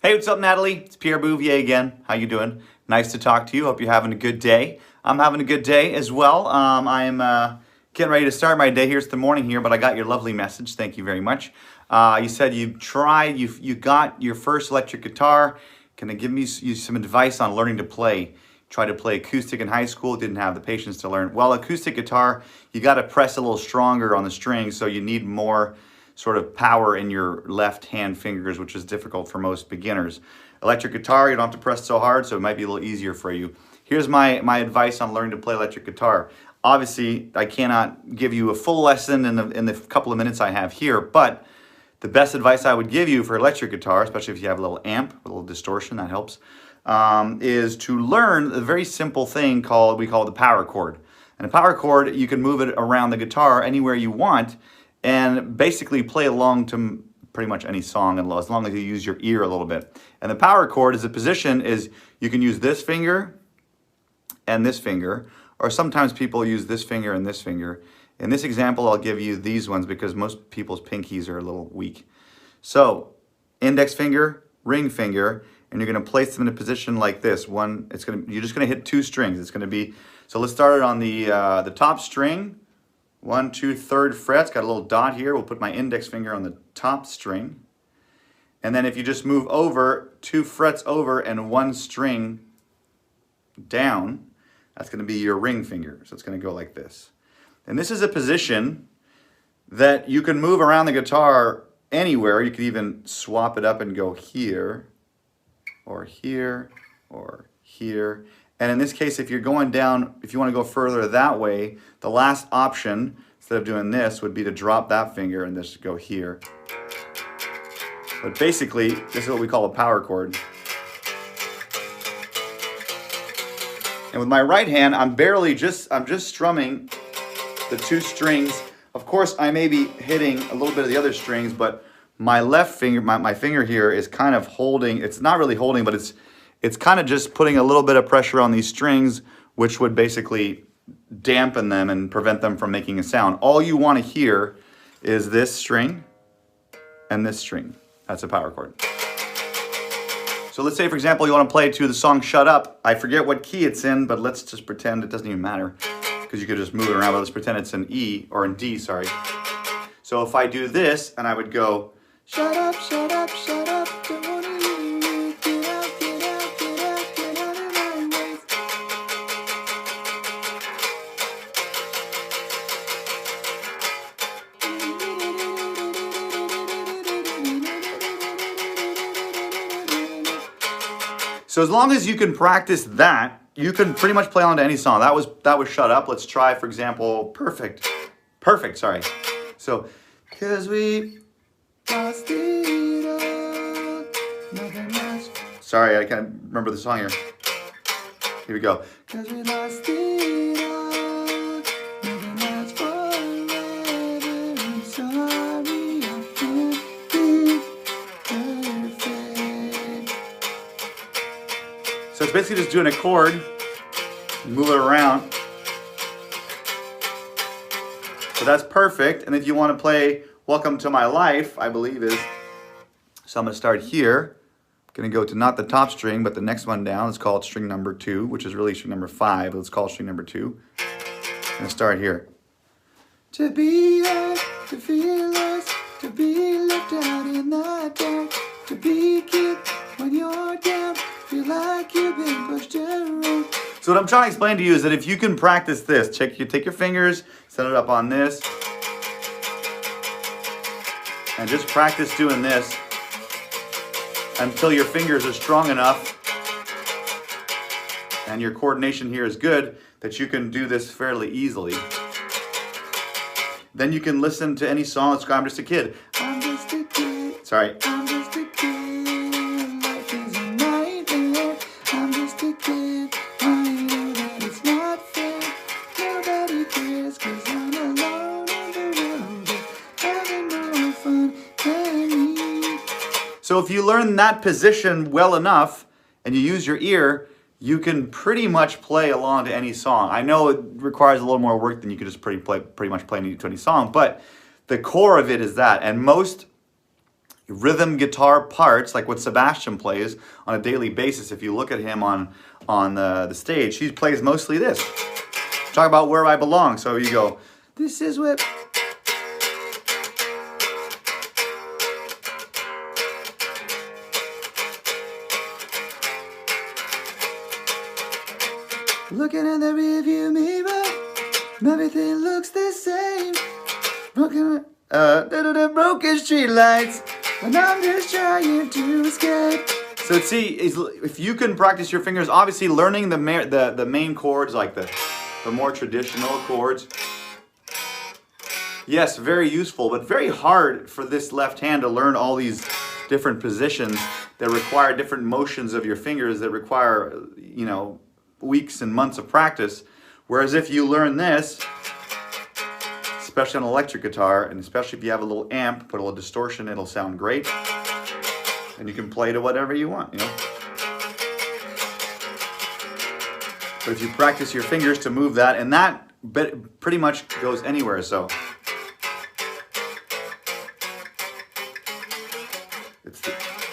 Hey, what's up, Natalie? It's Pierre Bouvier again. How you doing? Nice to talk to you. Hope you're having a good day. I'm having a good day as well. I'm getting ready to start my day here. It's the morning here, but I got your lovely message. Thank you very much. You said you got your first electric guitar. Can I give you some advice on learning to play? Tried to play acoustic in high school, didn't have the patience to learn. Well, acoustic guitar, you got to press a little stronger on the strings, so you need more sort of power in your left hand fingers, which is difficult for most beginners. Electric guitar, you don't have to press so hard, so it might be a little easier for you. Here's my advice on learning to play electric guitar. Obviously, I cannot give you a full lesson in the couple of minutes I have here, but the best advice I would give you for electric guitar, especially if you have a little amp, a little distortion, that helps, is to learn a very simple thing we call the power chord. And a power chord, you can move it around the guitar anywhere you want, and basically play along to pretty much any song as long as you use your ear a little bit. And the power chord is you can use this finger and this finger, or sometimes people use this finger and this finger. In this example, I'll give you these ones because most people's pinkies are a little weak. So, index finger, ring finger, and you're going to place them in a position like this. You're just going to hit two strings. It's going to be, so let's start it on the top string. 1, 2, 3rd frets, got a little dot here. We'll put my index finger on the top string. And then if you just move over 2 frets over and 1 string down, that's going to be your ring finger. So it's going to go like this. And this is a position that you can move around the guitar anywhere. You could even swap it up and go here, or here, or here. And in this case, if you're going down, if you want to go further that way, the last option, instead of doing this, would be to drop that finger and just go here. But basically, this is what we call a power chord. And with my right hand, I'm just strumming the 2 strings. Of course, I may be hitting a little bit of the other strings, but my left finger, my finger here is kind of holding, it's not really holding, but it's kind of just putting a little bit of pressure on these strings, which would basically dampen them and prevent them from making a sound. All you want to hear is this string and this string. That's a power chord. So let's say, for example, you want to play to the song Shut Up. I forget what key it's in, but let's just pretend it doesn't even matter because you could just move it around, but let's pretend it's in E, or in D, sorry. So if I do this, and I would go, shut up, shut up, shut up, don't wanna leave, get out, get out, get out, get out of my way. So as long as you can practice that, you can pretty much play on to any song. That was Shut Up. Let's try, for example, Perfect. Perfect, sorry. So, 'cause we lost it all, nothing else. Sorry, I can't remember the song here. Here we go. 'Cause we lost it all, nothing lasts forever. I'm sorry, I can't be perfect. So it's basically just doing a chord, move it around. So that's perfect. And if you want to play Welcome to My Life, I believe is, so I'm going to start here. I'm going to go to not the top string, but the next one down. Let's call it string number 2, which is really string number 5. But let's call it string number 2. I'm going to start here. To be loved, to feel lost, to be left out in the dark, to be kicked when you're down, feel like you've been pushed around. So what I'm trying to explain to you is that if you can practice this, take your fingers, set it up on this, and just practice doing this until your fingers are strong enough and your coordination here is good that you can do this fairly easily. Then you can listen to any song. Let's go, I'm just a kid. I'm just a kid. Sorry. I'm just a kid. Life is a nightmare. I'm just a kid. I know that it's not fair. Nobody cares 'cause I'm alone in the world, having more fun than me. So if you learn that position well enough and you use your ear, you can pretty much play along to any song. I know it requires a little more work than you could just pretty much play to any song, but the core of it is that. And most rhythm guitar parts, like what Sebastian plays on a daily basis. If you look at him on the stage, he plays mostly this. Talk about where I belong. So you go, this is what... Looking in the rearview mirror, everything looks the same. Broken street lights, and I'm just trying to escape. So see, if you can practice your fingers, obviously learning the main chords, like the more traditional chords. Yes, very useful, but very hard for this left hand to learn all these different positions that require different motions of your fingers that require, you know, weeks and months of practice. Whereas if you learn this, especially on an electric guitar, and especially if you have a little amp, put a little distortion, it'll sound great. And you can play to whatever you want, you know. But if you practice your fingers to move that, and that pretty much goes anywhere, so.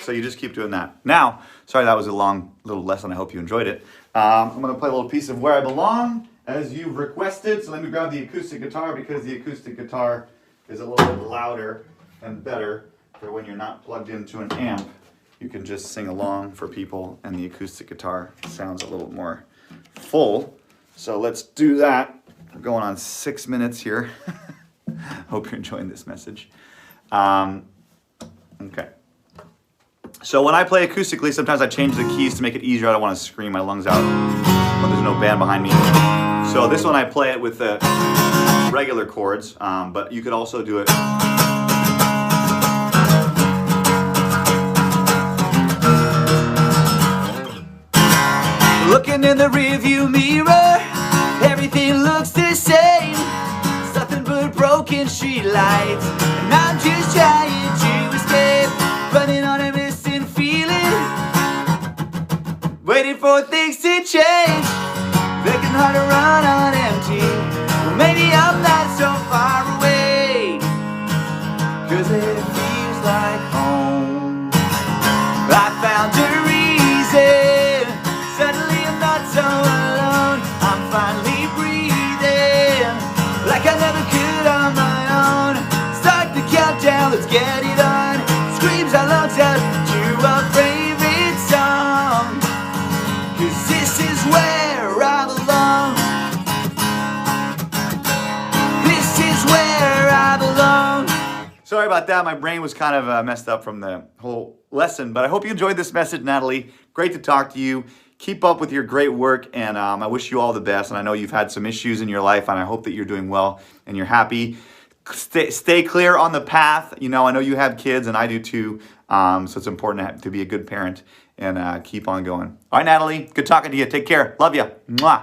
So you just keep doing that. Now, sorry that was a long little lesson, I hope you enjoyed it. I'm going to play a little piece of Where I Belong, as you've requested. So let me grab the acoustic guitar, because the acoustic guitar is a little bit louder and better for when you're not plugged into an amp. You can just sing along for people, and the acoustic guitar sounds a little more full. So let's do that. We're going on 6 minutes here. Hope you're enjoying this message. Okay. So when I play acoustically, sometimes I change the keys to make it easier. I don't want to scream my lungs out when there's no band behind me. So this one I play it with the regular chords, but you could also do it. Looking in the rearview mirror, everything looks the same. It's nothing but broken street lights, and I'm just trying to escape, running on a missing feeling, waiting for things to change, making hard to run on empty. Well, maybe I'm not so far away, 'cause it feels like home. I found a reason, suddenly I'm not so alone. I'm finally breathing like I never could on my own. Start the countdown, let's get it on. Screams our lungs out to our favorite song, 'cause this is where I belong. This is where I belong. Sorry about that, my brain was kind of messed up from the whole lesson, but I hope you enjoyed this message, Natalie. Great to talk to you. Keep up with your great work, and I wish you all the best. And I know you've had some issues in your life, and I hope that you're doing well and you're happy. Stay clear on the path. You know, I know you have kids, and I do too. So it's important to be a good parent and keep on going. All right, Natalie, good talking to you. Take care. Love you. Mwah.